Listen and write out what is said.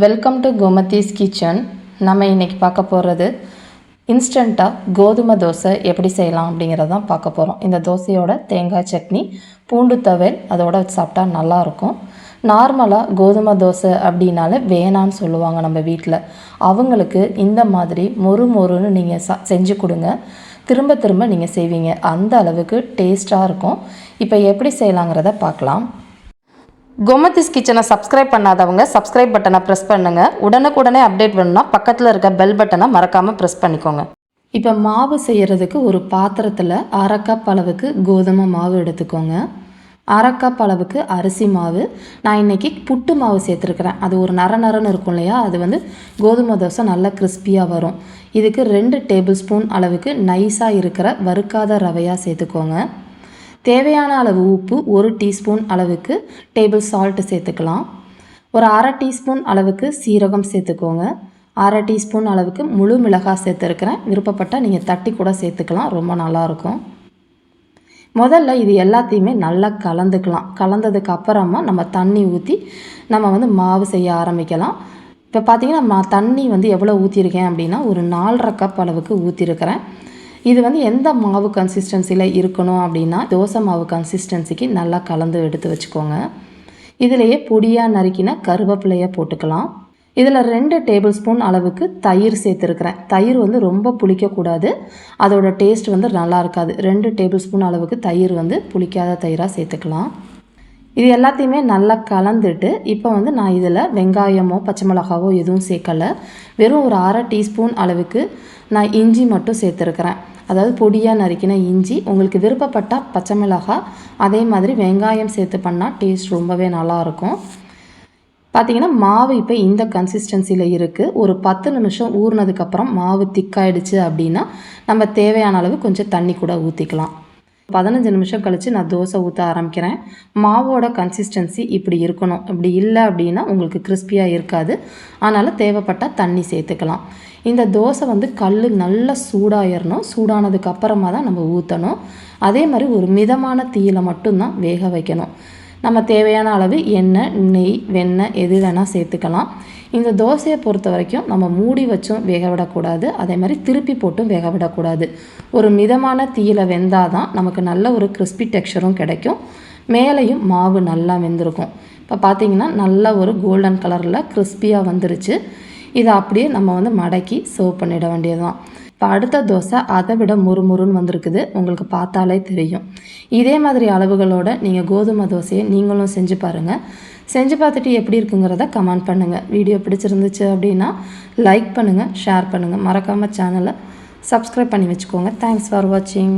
Welcome to Gomathi's kitchen. நம்ம இன்றைக்கி பார்க்க போகிறது இன்ஸ்டண்ட்டாக கோதுமை தோசை எப்படி செய்யலாம் அப்படிங்கிறதான் பார்க்க போகிறோம். இந்த தோசையோட தேங்காய் சட்னி, பூண்டு துவையல் அதோட வச்சு சாப்பிட்டா நல்லாயிருக்கும். நார்மலாக கோதுமை தோசை அப்படின்னாலே வேணான்னு சொல்லுவாங்க நம்ம வீட்டில். அவங்களுக்கு இந்த மாதிரி மொறு மொறுன்னு நீங்கள் செஞ்சு கொடுங்க. திரும்ப திரும்ப நீங்கள் செய்வீங்க. அந்த அளவுக்கு டேஸ்ட்டாக இருக்கும். இப்போ எப்படி செய்யலாங்கிறத பார்க்கலாம். கோமதிஸ் கிச்சனை சப்ஸ்கிரைப் பண்ணாதவங்க சப்ஸ்கிரைப் பட்டனை ப்ரெஸ் பண்ணுங்கள். உடனுக்குடனே அப்டேட் வேணும்னா பக்கத்தில் இருக்க பெல் பட்டனை மறக்காமல் ப்ரெஸ் பண்ணிக்கோங்க. இப்போ மாவு செய்கிறதுக்கு ஒரு பாத்திரத்தில் 1/2 கப் அளவுக்கு கோதுமை மாவு எடுத்துக்கோங்க. 1/2 கப் அளவுக்கு அரிசி மாவு. நான் இன்றைக்கி புட்டு மாவு சேர்த்துருக்குறேன். அது ஒரு நரன்னு இருக்கும் இல்லையா, அது கோதுமை தோசை நல்லா கிறிஸ்பியாக வரும். இதுக்கு 2 டேபிள் ஸ்பூன் அளவுக்கு நைஸாக இருக்கிற வறுக்காத ரவையாக சேர்த்துக்கோங்க. தேவையான அளவு உப்பு, 1 டீஸ்பூன் அளவுக்கு டேபிள் சால்ட்டு சேர்த்துக்கலாம். ஒரு 1/2 டீஸ்பூன் அளவுக்கு சீரகம் சேர்த்துக்கோங்க. 1/2 டீஸ்பூன் அளவுக்கு முழு மிளகாய் சேர்த்துருக்கிறேன். விருப்பப்பட்டால் நீங்கள் தட்டி கூட சேர்த்துக்கலாம், ரொம்ப நல்லாயிருக்கும். முதல்ல இது எல்லாத்தையுமே நல்லா கலந்துக்கலாம். கலந்ததுக்கு அப்புறமா நம்ம தண்ணி ஊற்றி நம்ம மாவு செய்ய ஆரம்பிக்கலாம். இப்போ பார்த்திங்கன்னா நான் தண்ணி எவ்வளோ ஊற்றிருக்கேன் அப்படின்னா ஒரு 4.5 கப் அளவுக்கு ஊற்றிருக்கிறேன். இது எந்த மாவு கன்சிஸ்டன்சியில் இருக்கணும் அப்படின்னா தோசை மாவு கன்சிஸ்டன்சிக்கு நல்லா கலந்து எடுத்து வச்சுக்கோங்க. இதிலையே பொடியாக நறுக்கின கருவேப்பிலையை போட்டுக்கலாம். இதில் 2 டேபிள் ஸ்பூன் அளவுக்கு தயிர் சேர்த்துருக்கிறேன். தயிர் ரொம்ப புளிக்கக்கூடாது, அதோட டேஸ்ட் நல்லா இருக்காது. 2 டேபிள் ஸ்பூன் அளவுக்கு தயிர் புளிக்காத தயிராக சேர்த்துக்கலாம். இது எல்லாத்தையுமே நல்லா கலந்துட்டு இப்போ நான் இதில் வெங்காயமோ பச்சை மிளகாவோ எதுவும் சேர்க்கலை. வெறும் ஒரு 1/2 டீஸ்பூன் அளவுக்கு நான் இஞ்சி மட்டும் சேர்த்துருக்கிறேன். அதாவது பொடியாக நறுக்கின இஞ்சி. உங்களுக்கு விருப்பப்பட்டால் பச்சை மிளகாய் அதே மாதிரி வெங்காயம் சேர்த்து பண்ணால் டேஸ்ட் ரொம்பவே நல்லாயிருக்கும். பார்த்திங்கன்னா மாவு இப்போ இந்த கன்சிஸ்டன்சியில் இருக்குது. ஒரு 10 நிமிஷம் ஊறினதுக்கப்புறம் மாவு திக்காயிடுச்சு அப்படின்னா நம்ம தேவையான அளவு கொஞ்சம் தண்ணி கூட ஊற்றிக்கலாம். 15 நிமிஷம் கழித்து நான் தோசை ஊற்ற ஆரம்பிக்கிறேன். மாவோட கன்சிஸ்டன்சி இப்படி இருக்கணும். இப்படி இல்லை அப்படின்னா உங்களுக்கு கிறிஸ்பியாக இருக்காது. அதனால் தேவைப்பட்டால் தண்ணி சேர்த்துக்கலாம். இந்த தோசை கல் நல்லா சூடாயிடணும். சூடானதுக்கு அப்புறமா தான் நம்ம ஊற்றணும். அதே மாதிரி ஒரு மிதமான தீயில் மட்டும்தான் வேக வைக்கணும். நம்ம தேவையான அளவு எண்ணெய், நெய், வெண்ணெய் எது வேணால் சேர்த்துக்கலாம். இந்த தோசையை பொறுத்த வரைக்கும் நம்ம மூடி வச்சும் வேக விடக்கூடாது, அதே மாதிரி திருப்பி போட்டும் வேக விடக்கூடாது. ஒரு மிதமான தீயில் வெந்தால் தான் நமக்கு நல்ல ஒரு கிறிஸ்பி டெக்ஸ்சரும் கிடைக்கும். மேலேயும் மாவு நல்லா வெந்திருக்கும். இப்போ பார்த்திங்கன்னா நல்ல ஒரு கோல்டன் கலரில் கிறிஸ்பியாக வந்துருச்சு. இதை அப்படியே நம்ம மடக்கி சர்வ் பண்ணிட வேண்டியது தான். இப்போ அடுத்த தோசை அதை விட முறுமுறுன்னு வந்திருக்குது. உங்களுக்கு பார்த்தாலே தெரியும். இதே மாதிரி அளவுகளோடு நீங்கள் கோதுமை தோசையை நீங்களும் செஞ்சு பாருங்கள். செஞ்சு பார்த்துட்டு எப்படி இருக்குங்கிறத கமெண்ட் பண்ணுங்கள். வீடியோ பிடிச்சிருந்துச்சு அப்படின்னா லைக் பண்ணுங்கள், ஷேர் பண்ணுங்கள். மறக்காமல் சேனலை சப்ஸ்கிரைப் பண்ணி வச்சுக்கோங்க. தேங்க்ஸ் ஃபார் வாட்சிங்.